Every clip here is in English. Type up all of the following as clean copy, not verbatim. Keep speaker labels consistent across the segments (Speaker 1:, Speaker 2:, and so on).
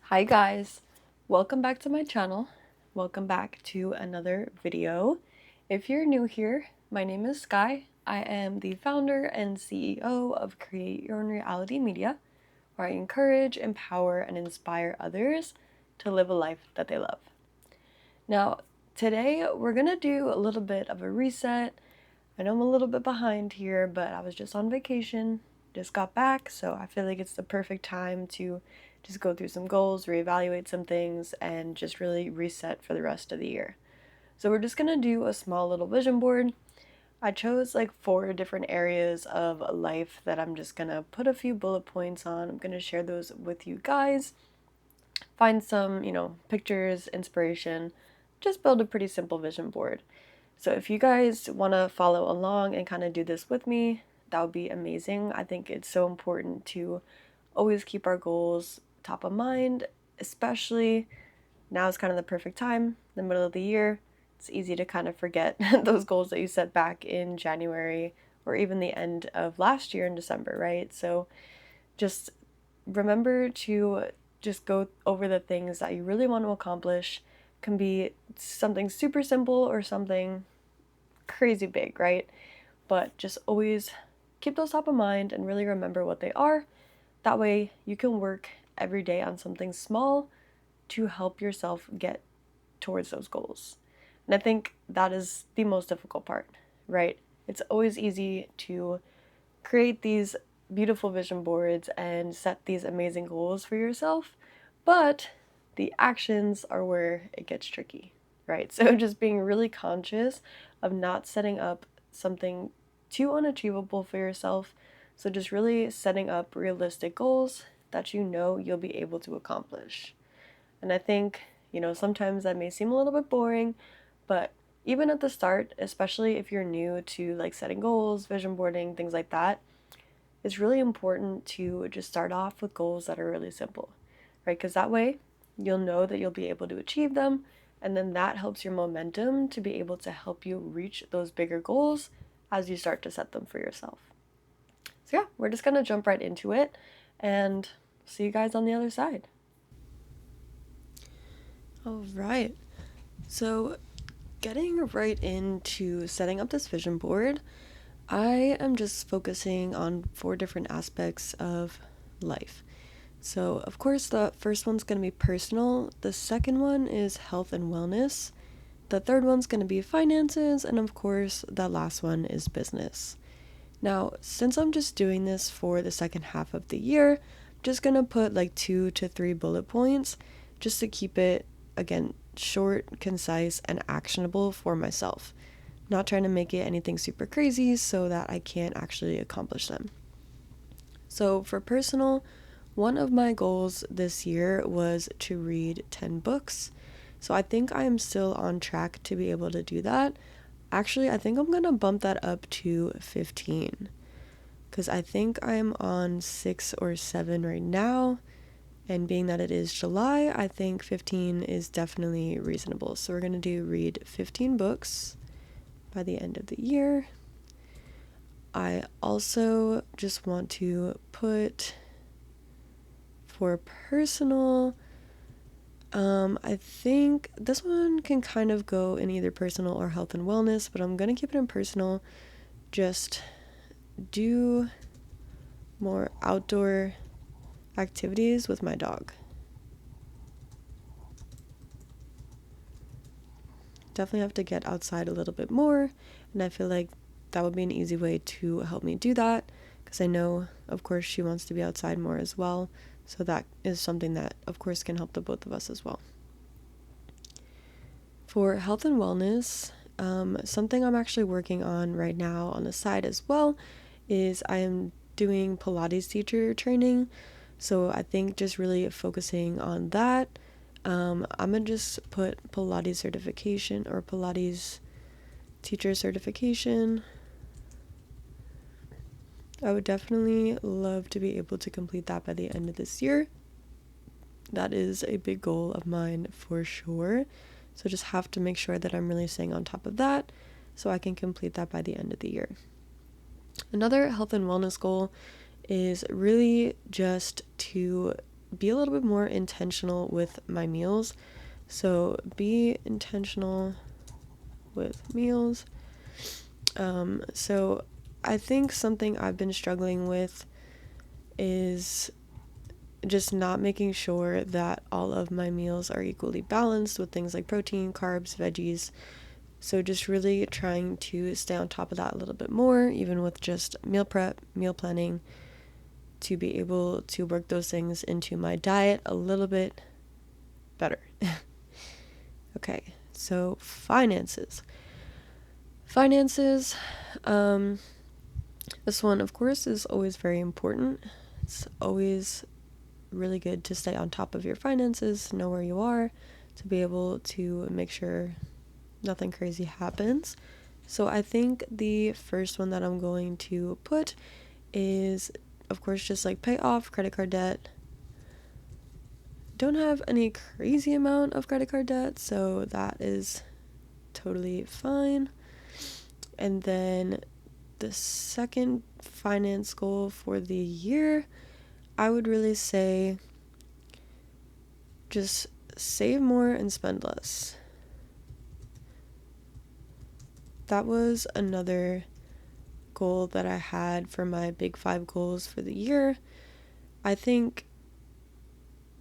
Speaker 1: Hi guys, welcome back to my channel. Welcome back to another video. If you're new here, my name is Sky. I am the founder and CEO of Create Your Own Reality Media, where I encourage, empower, and inspire others to live a life that they love. Now, today we're gonna do a little bit of a reset. I know I'm a little bit behind here, but I was just on vacation, just got back, so I feel like it's the perfect time to just go through some goals, reevaluate some things, and just really reset for the rest of the year. So we're just gonna do a small little vision board. I chose like 4 different areas of life that I'm just gonna put a few bullet points on. I'm gonna share those with you guys. Find some, pictures, inspiration, just build a pretty simple vision board. So if you guys want to follow along and kind of do this with me, that would be amazing. I think it's so important to always keep our goals top of mind, especially now is kind of the perfect time, the middle of the year. It's easy to kind of forget those goals that you set back in January or even the end of last year in December, right? So just remember to just go over the things that you really want to accomplish. Can be something super simple or something crazy big, right? But just always keep those top of mind and really remember what they are. That way you can work every day on something small to help yourself get towards those goals. And I think that is the most difficult part, right? It's always easy to create these beautiful vision boards and set these amazing goals for yourself, but the actions are where it gets tricky, right? So just being really conscious of not setting up something too unachievable for yourself. So just really setting up realistic goals that you know you'll be able to accomplish. And I think, sometimes that may seem a little bit boring, but even at the start, especially if you're new to like setting goals, vision boarding, things like that, it's really important to just start off with goals that are really simple, right? Because that way you'll know that you'll be able to achieve them. And then that helps your momentum to be able to help you reach those bigger goals as you start to set them for yourself. So, yeah, we're just going to jump right into it and see you guys on the other side. All right. So, getting right into setting up this vision board, I am just focusing on 4 different aspects of life. So, of course, the first one's going to be personal, the second one is health and wellness, the third one's going to be finances, and of course, the last one is business. Now, since I'm just doing this for the second half of the year, I'm just going to put like 2 to 3 bullet points just to keep it, again, short, concise, and actionable for myself. Not trying to make it anything super crazy so that I can't actually accomplish them. So for personal, one of my goals this year was to read 10 books. So I think I am still on track to be able to do that. Actually, I think I'm going to bump that up to 15 because I think I'm on 6 or 7 right now. And being that it is July, I think 15 is definitely reasonable. So we're going to read 15 books by the end of the year. I also just want to put for personal, I think this one can kind of go in either personal or health and wellness, but I'm going to keep it in personal. Just do more outdoor activities with my dog. Definitely have to get outside a little bit more, and I feel like that would be an easy way to help me do that, because I know, of course, she wants to be outside more as well, so that is something that, of course, can help the both of us as well. For health and wellness, something I'm actually working on right now on the side as well is I am doing Pilates teacher training, so I think just really focusing on that. I'm gonna just put Pilates certification or Pilates teacher certification. I would definitely love to be able to complete that by the end of this year. That is a big goal of mine for sure. So just have to make sure that I'm really staying on top of that so I can complete that by the end of the year. Another health and wellness goal is really just to be a little bit more intentional with my meals. So be intentional with meals. So I think something I've been struggling with is just not making sure that all of my meals are equally balanced with things like protein, carbs, veggies. So just really trying to stay on top of that a little bit more, even with just meal prep, meal planning, to be able to work those things into my diet a little bit better. Okay, so finances. Finances, this one, of course, is always very important. It's always really good to stay on top of your finances, know where you are, to be able to make sure nothing crazy happens. So I think the first one that I'm going to put is, of course, just like pay off credit card debt. Don't have any crazy amount of credit card debt, so that is totally fine. And then the second finance goal for the year, I would really say just save more and spend less. That was another goal that I had for my big 5 goals for the year. I think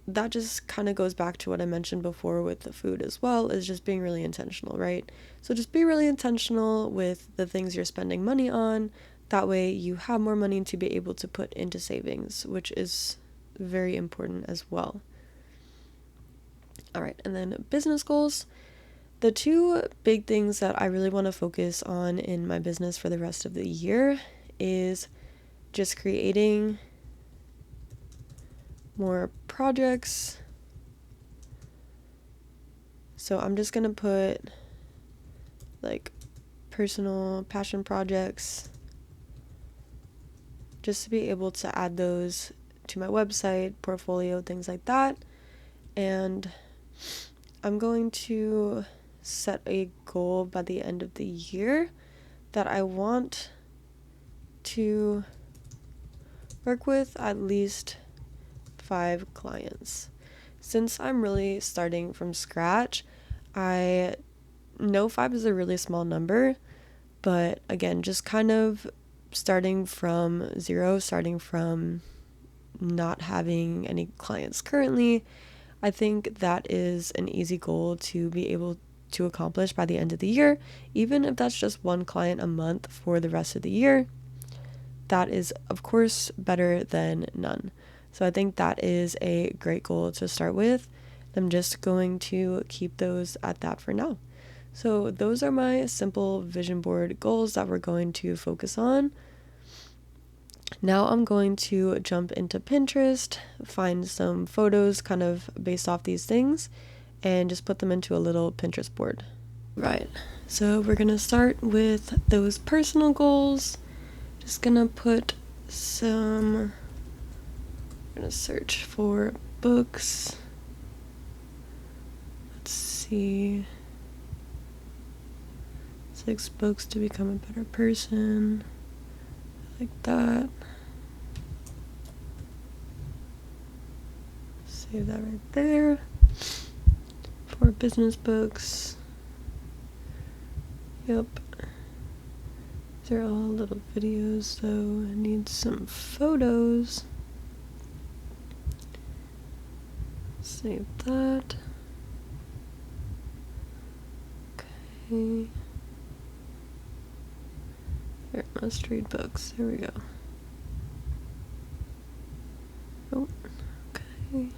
Speaker 1: that just kind of goes back to what I mentioned before with the food as well, is just being really intentional, right? So just be really intentional with the things you're spending money on. That way you have more money to be able to put into savings, which is very important as well. All right, and then business goals. The 2 big things that I really want to focus on in my business for the rest of the year is just creating more projects. So I'm just going to put like personal passion projects, just to be able to add those to my website, portfolio, things like that. And I'm going to set a goal by the end of the year that I want to work with at least 5 clients. Since I'm really starting from scratch, I know 5 is a really small number, but again, just kind of starting from zero, starting from not having any clients currently, I think that is an easy goal to be able to accomplish by the end of the year. Even if that's just 1 client a month for the rest of the year, that is, of course, better than none. So I think that is a great goal to start with. I'm just going to keep those at that for now. So those are my simple vision board goals that we're going to focus on. Now I'm going to jump into Pinterest, find some photos kind of based off these things, and just put them into a little Pinterest board. Right, so we're gonna start with those personal goals. Just gonna put I'm gonna search for books. Let's see. 6 books to become a better person. Like that. Save that right there. For business books. Yep. These are all little videos, though. I need some photos. Save that. Okay. Here, must read books. There we go. Oh, okay.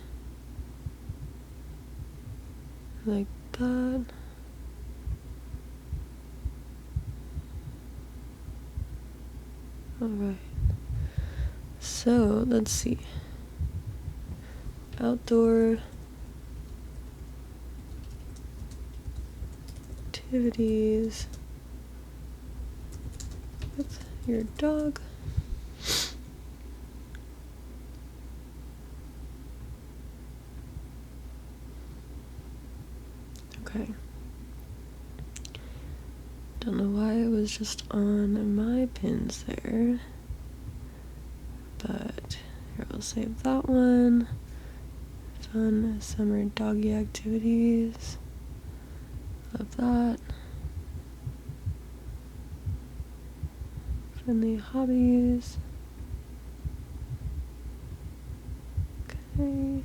Speaker 1: Like that. Alright. So, let's see. Outdoor activities with your dog. Okay. Don't know why it was just on my pins there. But here, I'll save that one. fun summer doggy activities. Love that. Friendly hobbies. Okay.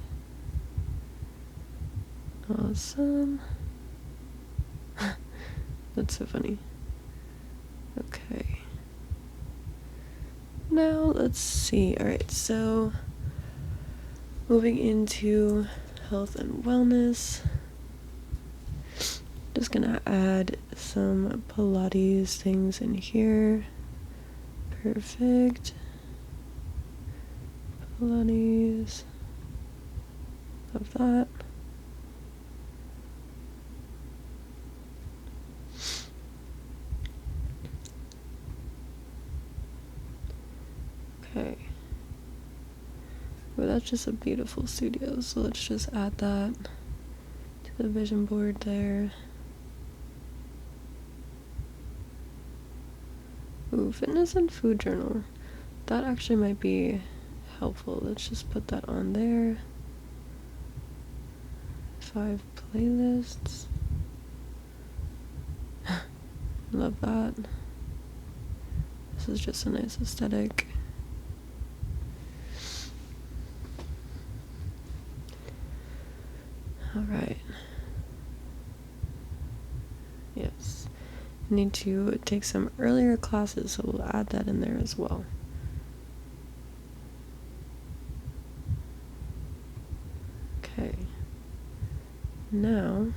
Speaker 1: Awesome. That's so funny. Okay. Now let's see. Alright, so moving into health and wellness. Just gonna add some Pilates things in here. Perfect. Pilates. Love that. Okay. Well, that's just a beautiful studio, so let's just add that to the vision board there. Ooh, fitness and food journal. That actually might be helpful. Let's just put that on there. 5 playlists. Love that. This is just a nice aesthetic. Alright. Yes. I need to take some earlier classes, so we'll add that in there as well. Okay. Now,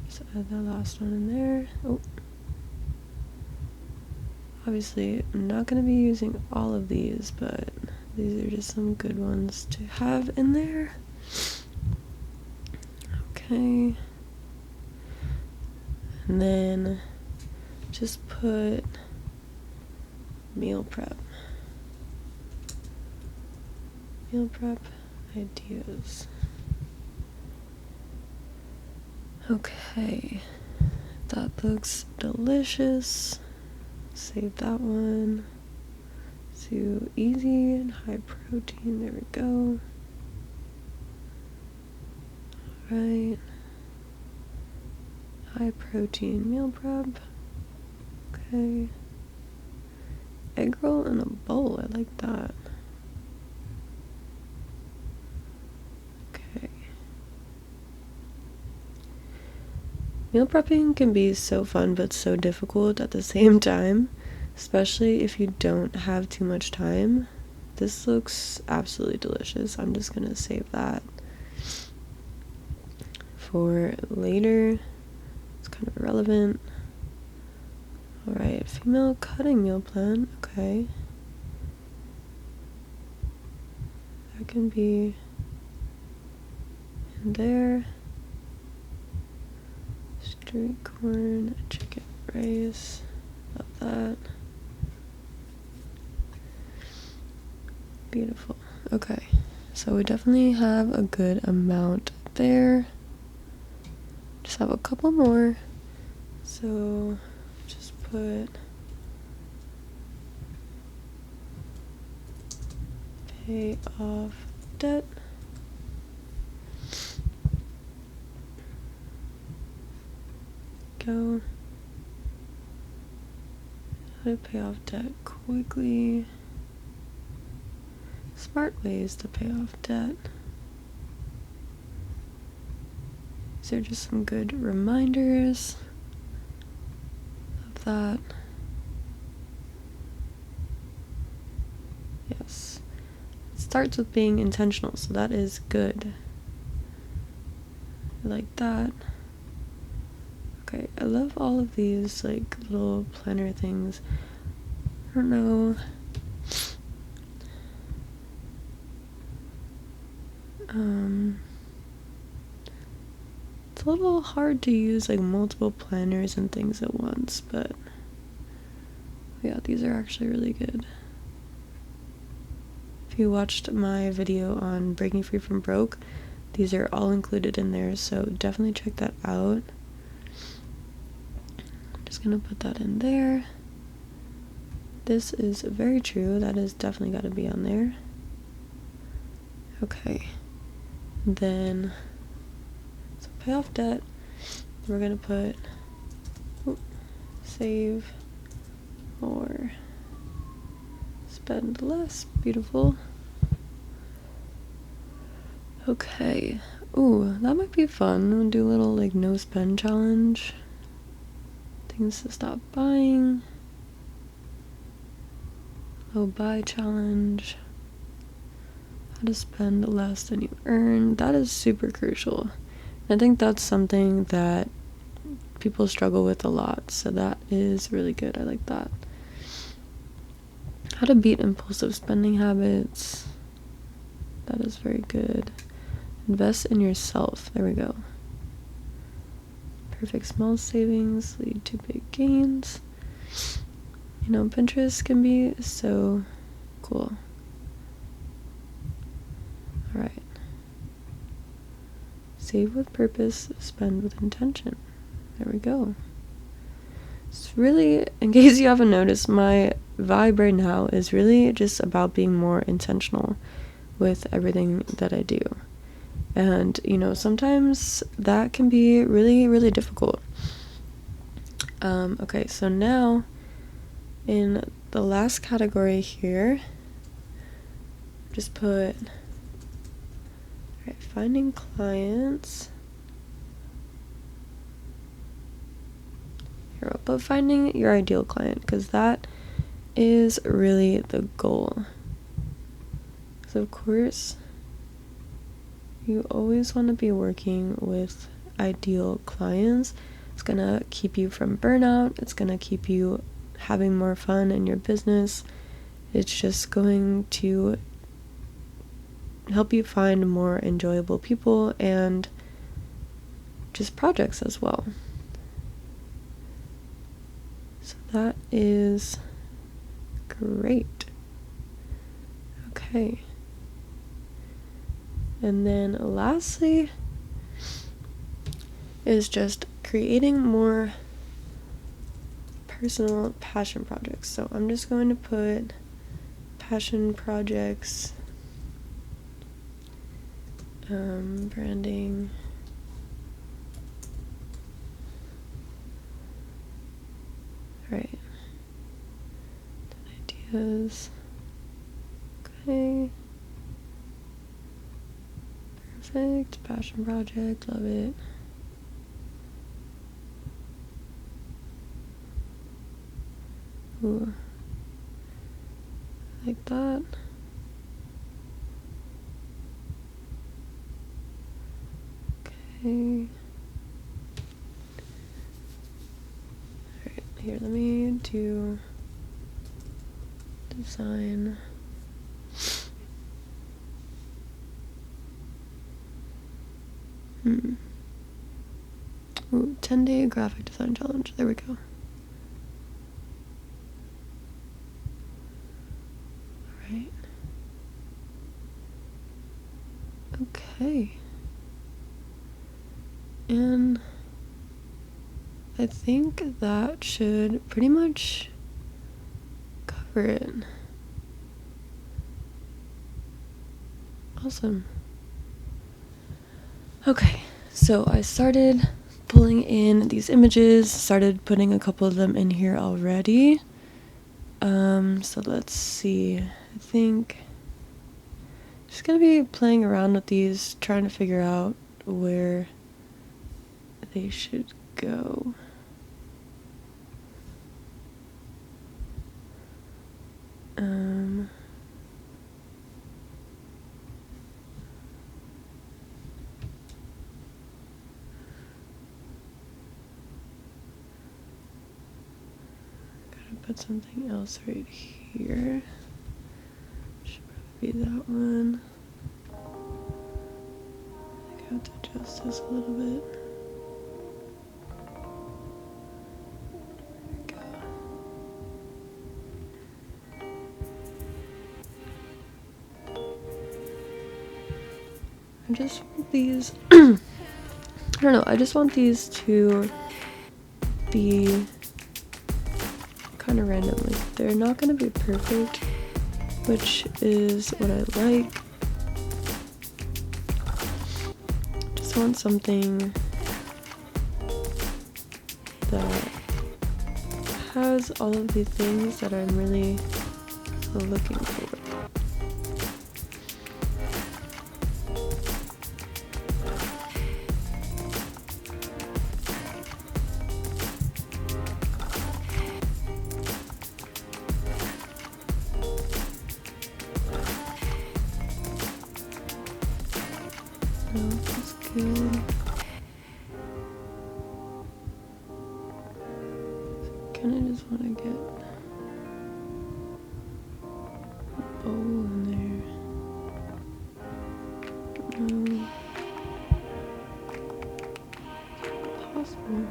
Speaker 1: just add that last one in there. Oh. Obviously, I'm not going to be using all of these, but these are just some good ones to have in there. Okay. And then just put meal prep. Meal prep ideas. Okay. That looks delicious. Save that one. To easy and high protein. There we go. Alright. High protein meal prep. Okay. Egg roll in a bowl. I like that. Okay. Meal prepping can be so fun but so difficult at the same time, especially if you don't have too much time. This looks absolutely delicious. I'm just gonna save that for later. It's kind of irrelevant. Alright, female cutting meal plan. Okay. That can be in there. Street corn, chicken rice. Love that. Beautiful. Okay, so we definitely have a good amount there. Just have a couple more. So just put pay off debt. Go. How to pay off debt quickly. Smart ways to pay off debt. These are just some good reminders of that. Yes. It starts with being intentional, so that is good. I like that. Okay, I love all of these like little planner things. I don't know. It's a little hard to use like multiple planners and things at once, but yeah, these are actually really good. If you watched my video on breaking free from broke, these are all included in there, so definitely check that out. I'm just gonna put that in there. This is very true. That is definitely got to be on there. Okay. Then, so pay off debt. We're gonna put save more, spend less. Beautiful. Okay. Ooh, that might be fun. We'll do a little like no spend challenge. Things to stop buying. Low buy challenge. How to spend less than you earn. That is super crucial. I think that's something that people struggle with a lot, so that is really good. I like that. How to beat impulsive spending habits. That is very good. Invest in yourself. There we go. Perfect small savings lead to big gains. You know, Pinterest can be so cool. Alright. Save with purpose, spend with intention. There we go. It's really, in case you haven't noticed, my vibe right now is really just about being more intentional with everything that I do. And, you know, sometimes that can be really, really difficult. Okay, so now in the last category here, just put, finding clients. Here, I'll put finding your ideal client, because that is really the goal. So, of course, you always want to be working with ideal clients. It's going to keep you from burnout. It's going to keep you having more fun in your business. It's just going to help you find more enjoyable people and just projects as well. So that is great. Okay. And then lastly is just creating more personal passion projects. So I'm just going to put passion projects, branding, right, ideas, okay, perfect, passion project, love it. Ooh, like that. Okay. Alright, here, let me do design. Ooh, 10-day graphic design challenge. There we go. Alright. Okay. And I think that should pretty much cover it. Awesome. Okay, so I started pulling in these images, started putting a couple of them in here already. So let's see. I think I'm just gonna be playing around with these, trying to figure out where they should go. Gotta put something else right here. Should probably be that one. I think I have to adjust this a little bit. I just want these, I don't know, I just want these to be kind of randomly. They're not going to be perfect, which is what I like. just want something that has all of these things that I'm really looking for. No, that's good. Kinda just wanna get a bowl in there. No. Possible.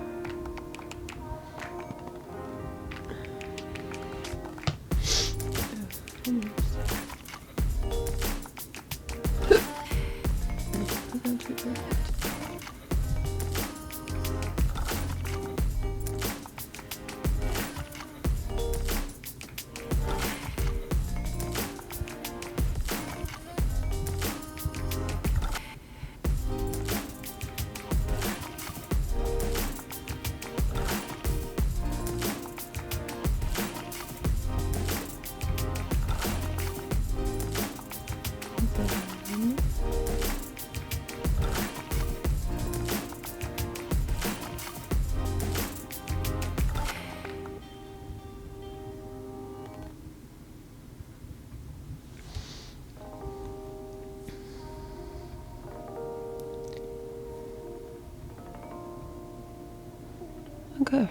Speaker 1: Okay.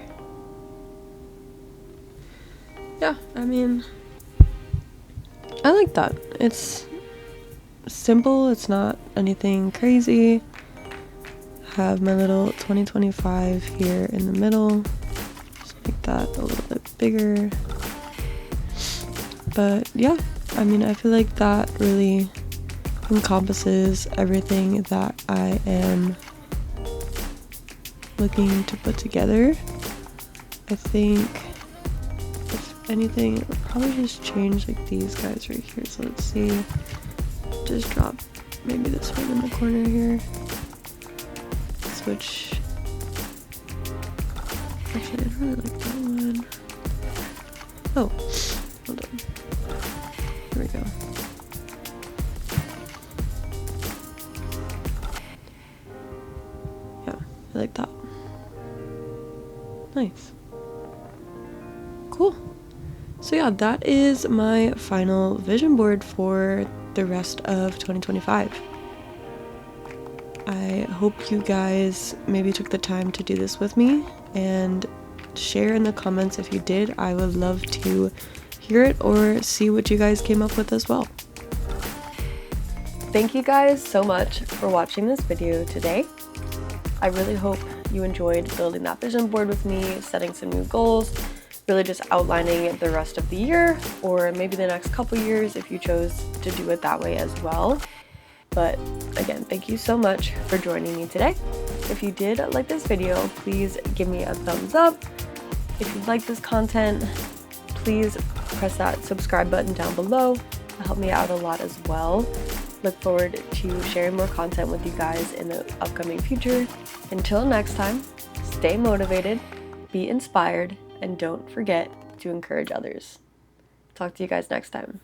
Speaker 1: Yeah, I mean, I like that. It's simple, it's not anything crazy. Have my little 2025 here in the middle. Just make that a little bit bigger. But yeah, I mean, I feel like that really encompasses everything that I am looking to put together. I think if anything, it would probably just change like these guys right here. So let's see, just drop maybe this one in the corner here. Switch. Actually, I don't really like that one. Oh, hold on. Here we go. Yeah, I like that. Nice. Cool. So yeah, that is my final vision board for the rest of 2025. I hope you guys maybe took the time to do this with me, and share in the comments if you did. I would love to hear it or see what you guys came up with as well. Thank you guys so much for watching this video today. I really hope you enjoyed building that vision board with me, setting some new goals, really just outlining the rest of the year, or maybe the next couple years if you chose to do it that way as well. But again, thank you so much for joining me today. If you did like this video, please give me a thumbs up. If you like this content, please press that subscribe button down below. It'll help me out a lot as well. Look forward to sharing more content with you guys in the upcoming future. Until next time, stay motivated, be inspired, and don't forget to encourage others. Talk to you guys next time.